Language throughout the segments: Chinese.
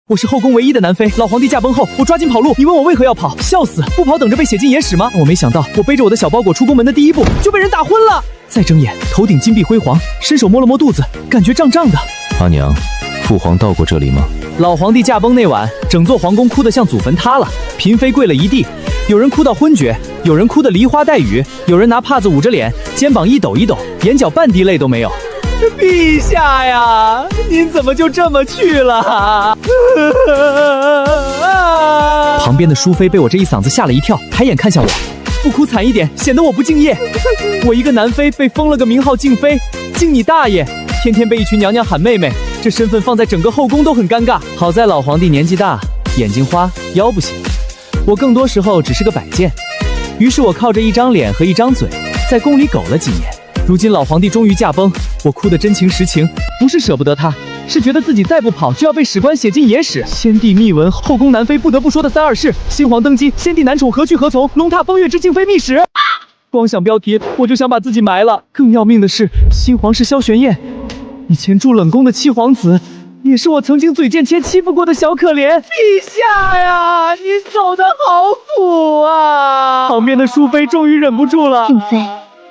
我是后宫唯一的男妃，老皇帝驾崩后，我抓紧跑路。你问我为何要跑？笑死！不跑等着被写进野史吗？我没想到，我背着我的小包裹出宫门的第一步就被人打昏了。再睁眼，头顶金碧辉煌，伸手摸了摸肚子，感觉胀胀的。阿娘，父皇到过这里吗？老皇帝驾崩那晚，整座皇宫哭得像祖坟塌了，嫔妃跪了一地，有人哭到昏厥，有人哭得梨花带雨，有人拿帕子捂着脸，肩膀一抖一抖，眼角半滴泪都没有。陛下呀，您怎么就这么去了？旁边的淑妃被我这一嗓子吓了一跳，抬眼看向我，不哭惨一点，显得我不敬业。我一个男妃被封了个名号敬妃，敬你大爷！天天被一群娘娘喊妹妹，这身份放在整个后宫都很尴尬。好在老皇帝年纪大，眼睛花，腰不行，我更多时候只是个摆件。于是我靠着一张脸和一张嘴，在宫里苟了几年。如今老皇帝终于驾崩，我哭得真情实情，不是舍不得他，是觉得自己再不跑就要被史官写进野史。先帝密文，后宫男妃不得不说的32事，新皇登基，先帝男宠何去何从，龙踏风月之敬妃秘史。光想标题我就想把自己埋了。更要命的是，新皇室萧玄彦，以前住冷宫的七皇子，也是我曾经嘴贱妾欺负过的小可怜。陛下呀，您走得好苦啊！旁边的淑妃终于忍不住了，静妃，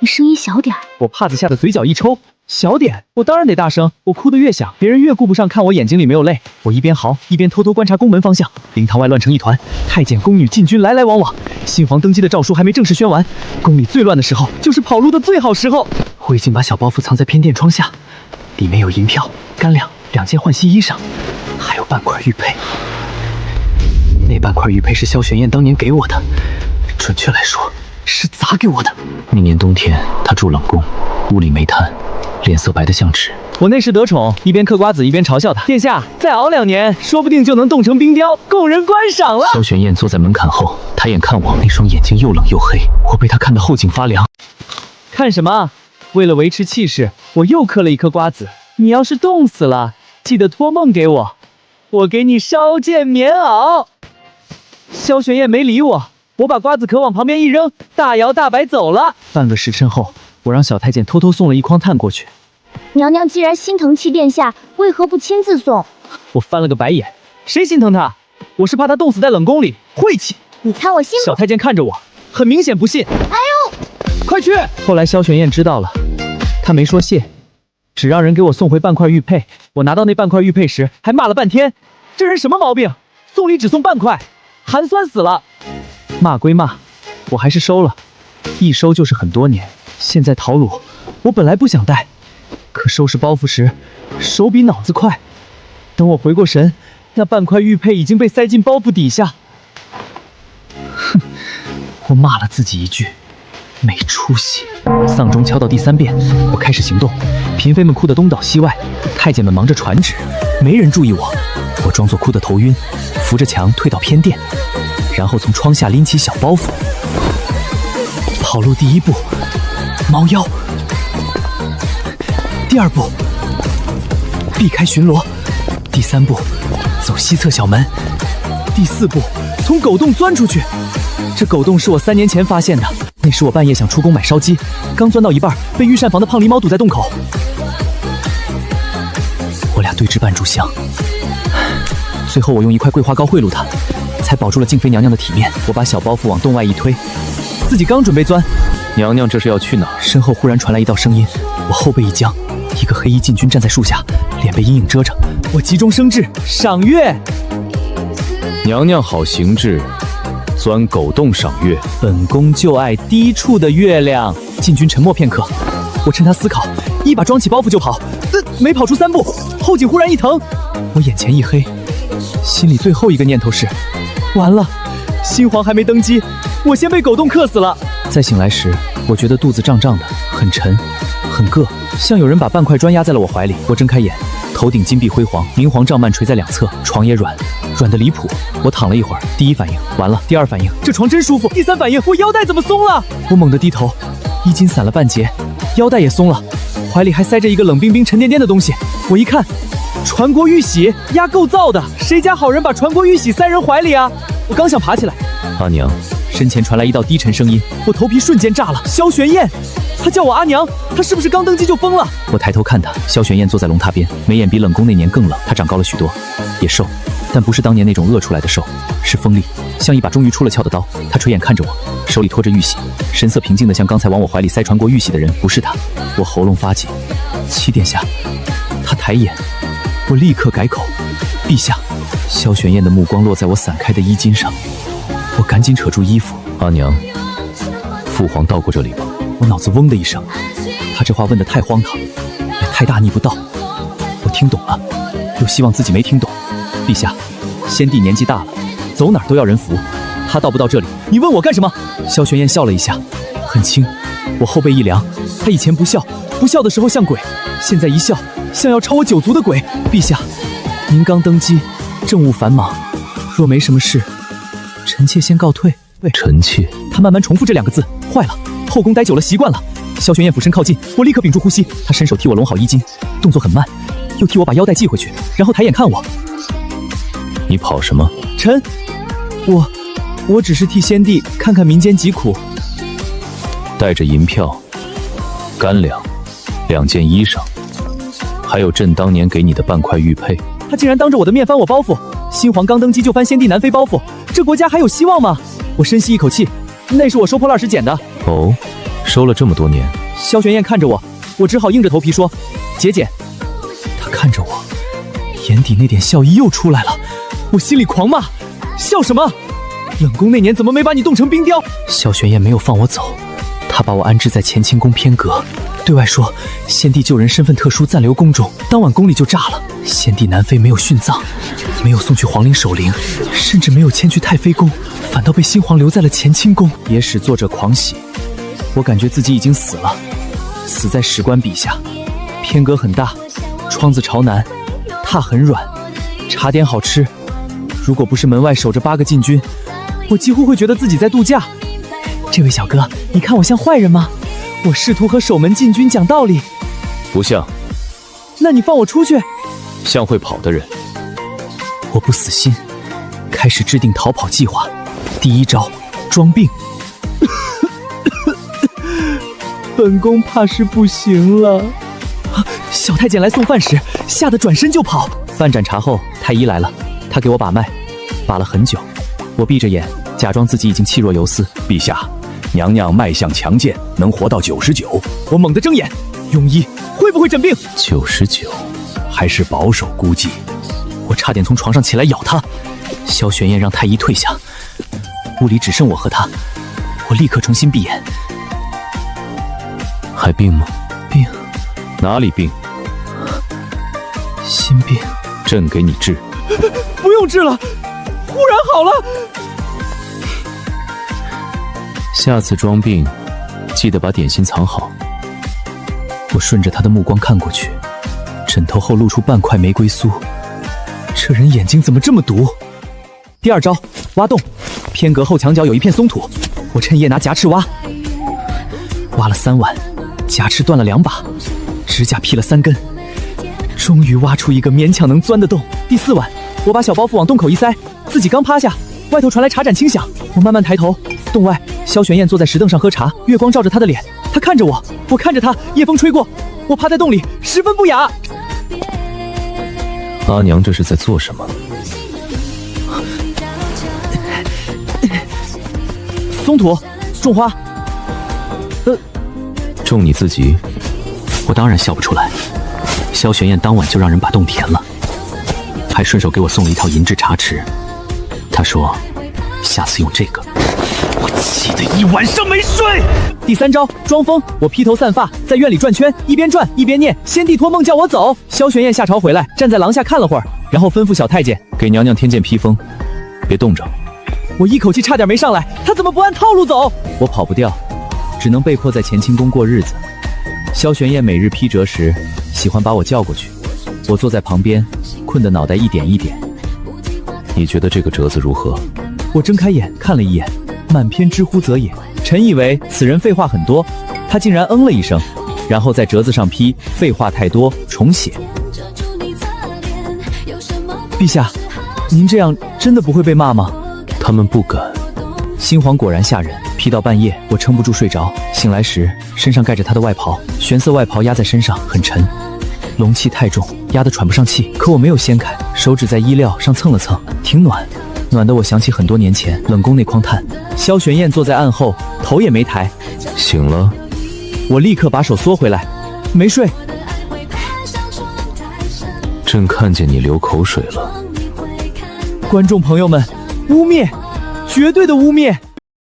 你声音小点儿。我帕子下的嘴角一抽，小点，我当然得大声。我哭得越响，别人越顾不上看我眼睛里没有泪。我一边嚎，一边偷偷观察宫门方向。灵堂外乱成一团，太监宫女禁军来来往往。新皇登基的诏书还没正式宣完，宫里最乱的时候就是跑路的最好时候。我已经把小包袱藏在偏殿窗下，里面有银票、干粮、2件换洗衣裳，还有半块玉佩。那半块玉佩是萧玄彦当年给我的，准确来说是砸给我的。那年冬天，他住冷宫，屋里煤炭，脸色白得像纸。我那时得宠，一边嗑瓜子一边嘲笑他：殿下，再熬2年，说不定就能冻成冰雕，供人观赏了。萧玄彦坐在门槛后，抬眼看我，那双眼睛又冷又黑，我被他看得后颈发凉。看什么？为了维持气势，我又嗑了一颗瓜子。你要是冻死了，记得托梦给我，我给你烧件棉袄。萧玄彦没理我，我把瓜子壳往旁边一扔，大摇大摆走了。半个时辰后，我让小太监偷偷送了一筐炭过去。娘娘既然心疼戚殿下，为何不亲自送？我翻了个白眼，谁心疼他？我是怕他冻死在冷宫里，晦气。你猜我心？小太监看着我，很明显不信。哎呦，快去！后来萧玄彦知道了，他没说谢，只让人给我送回半块玉佩。我拿到那半块玉佩时，还骂了半天，这人什么毛病？送礼只送半块，寒酸死了。骂归骂，我还是收了，一收就是很多年。现在陶鲁，我本来不想带，可收拾包袱时，手比脑子快。等我回过神，那半块玉佩已经被塞进包袱底下。哼，我骂了自己一句，没出息。丧钟敲到第3遍，我开始行动。嫔妃们哭得东倒西歪，太监们忙着传旨，没人注意我。我装作哭得头晕，扶着墙退到偏殿，然后从窗下拎起小包袱。跑路第1步，猫腰；第2步，避开巡逻；第3步，走西侧小门；第4步，从狗洞钻出去。这狗洞是我3年前发现的，那时我半夜想出宫买烧鸡，刚钻到一半，被御膳房的胖狸猫堵在洞口。我俩对峙半炷香，最后我用1块桂花糕贿赂他，才保住了静妃娘娘的体面。我把小包袱往洞外一推，自己刚准备钻，娘娘这是要去哪儿？身后忽然传来一道声音，我后背一僵，一个黑衣禁军站在树下，脸被阴影遮着。我急中生智，赏月。娘娘好行至，钻狗洞赏月。本宫就爱低处的月亮。禁军沉默片刻，我趁他思考，一把装起包袱就跑。没跑出3步，后颈忽然一疼，我眼前一黑，心里最后一个念头是：完了，新皇还没登基，我先被狗洞克死了。再醒来时，我觉得肚子胀胀的，很沉，很硌，像有人把半块砖压在了我怀里。我睁开眼，头顶金碧辉煌，明黄帐幔垂在2侧，床也软得离谱。我躺了一会儿，第1反应完了，第2反应这床真舒服，第3反应我腰带怎么松了？我猛地低头，衣襟散了半截，腰带也松了，怀里还塞着一个冷冰冰沉甸甸的东西。我一看，传国玉玺，压够造的，谁家好人把传国玉玺塞人怀里啊？我刚想爬起来，阿娘，身前传来一道低沉声音，我头皮瞬间炸了。萧玄彦，他叫我阿娘，他是不是刚登基就疯了？我抬头看他，萧玄彦坐在龙榻边，眉眼比冷宫那年更冷。他长高了许多，也瘦，但不是当年那种饿出来的瘦，是锋利，像一把终于出了鞘的刀。他垂眼看着我，手里托着玉玺，神色平静的像刚才往我怀里塞传过玉玺的人，不是他。我喉咙发紧。7殿下。他抬眼，我立刻改口，陛下。萧玄燕的目光落在我散开的衣襟上，我赶紧扯住衣服。阿娘，父皇到过这里吗？我脑子嗡的一声，他这话问得太荒唐，也太大逆不道。我听懂了，又希望自己没听懂。陛下，先帝年纪大了，走哪儿都要人扶，他到不到这里，你问我干什么？萧玄燕笑了一下，很轻。我后背一凉，他以前不笑的时候像鬼，现在一笑像要抄我9族的鬼。陛下，您刚登基，政务繁忙，若没什么事，臣妾先告退。臣妾。他慢慢重复这2个字，坏了，后宫待久了习惯了。萧玄燕俯身靠近，我立刻屏住呼吸。他伸手替我拢好衣襟，动作很慢，又替我把腰带系回去，然后抬眼看我。你跑什么？臣，我只是替先帝看看民间疾苦。带着银票、干粮、2件衣裳，还有朕当年给你的半块玉佩。他竟然当着我的面翻我包袱！新皇刚登基就翻先帝南妃包袱，这国家还有希望吗？我深吸一口气，那是我收破烂时捡的。哦，收了这么多年。萧玄燕看着我，我只好硬着头皮说：“节俭。”他看着我，眼底那点笑意又出来了。我心里狂骂：笑什么？冷宫那年怎么没把你冻成冰雕？萧玄燕没有放我走，她把我安置在乾清宫偏阁，对外说先帝救人身份特殊，暂留宫中。当晚宫里就炸了，先帝南妃没有殉葬，没有送去皇陵守灵，甚至没有迁去太妃宫，反倒被新皇留在了乾清宫。野史作者狂喜，我感觉自己已经死了，死在史官笔下。偏阁很大，窗子朝南，榻很软，茶点好吃。如果不是门外守着8个禁军，我几乎会觉得自己在度假。这位小哥，你看我像坏人吗？我试图和守门禁军讲道理。不像。那你放我出去。像会跑的人。我不死心，开始制定逃跑计划。第1招，装病。本宫怕是不行了。小太监来送饭时，吓得转身就跑。饭盏茶后，太医来了，他给我把脉，把了很久。我闭着眼，假装自己已经气若游丝。陛下，娘娘脉象强健，能活到99。我猛地睁眼，庸医会不会诊病？99，还是保守估计。我差点从床上起来咬他。萧玄燕让太医退下，屋里只剩我和他。我立刻重新闭眼。还病吗？病？哪里病？心病。朕给你治。不用治了，忽然好了。下次装病，记得把点心藏好。我顺着他的目光看过去，枕头后露出半块玫瑰酥。这人眼睛怎么这么毒？第2招，挖洞。偏阁后墙角有一片松土，我趁夜拿夹尺挖了3晚，夹翅断了2把，指甲劈了3根，终于挖出一个勉强能钻的洞。第4晚，我把小包袱往洞口一塞，自己刚趴下，外头传来茶盏轻响。我慢慢抬头，洞外萧玄燕坐在石凳上喝茶，月光照着她的脸，她看着我，我看着她，夜风吹过，我趴在洞里，十分不雅。阿娘这是在做什么？松土，种花。种你自己？我当然笑不出来。萧玄燕当晚就让人把洞填了，还顺手给我送了一套银质茶匙。她说下次用这个。我气得一晚上没睡。第3招，装疯。我披头散发在院里转圈，一边转一边念先帝托梦叫我走。萧玄燕下朝回来，站在廊下看了会儿，然后吩咐小太监给娘娘添件披风，别冻着。我一口气差点没上来，他怎么不按套路走？我跑不掉，只能被迫在乾清宫过日子。萧玄燕每日批折时，喜欢把我叫过去，我坐在旁边，困得脑袋一点一点。你觉得这个折子如何？我睁开眼看了一眼，满篇知乎者也。臣以为此人废话很多，他竟然嗯了一声，然后在折子上批废话太多，重写。陛下，您这样真的不会被骂吗？他们不敢。新皇果然吓人，批到半夜，我撑不住睡着，醒来时身上盖着他的外袍，玄色外袍压在身上很沉，龙气太重，压得喘不上气。可我没有掀开，手指在衣料上蹭了蹭，挺暖，暖得我想起很多年前冷宫那筐炭。萧玄燕坐在案后，头也没抬。醒了？我立刻把手缩回来，没睡。朕看见你流口水了。观众朋友们，污蔑，绝对的污蔑！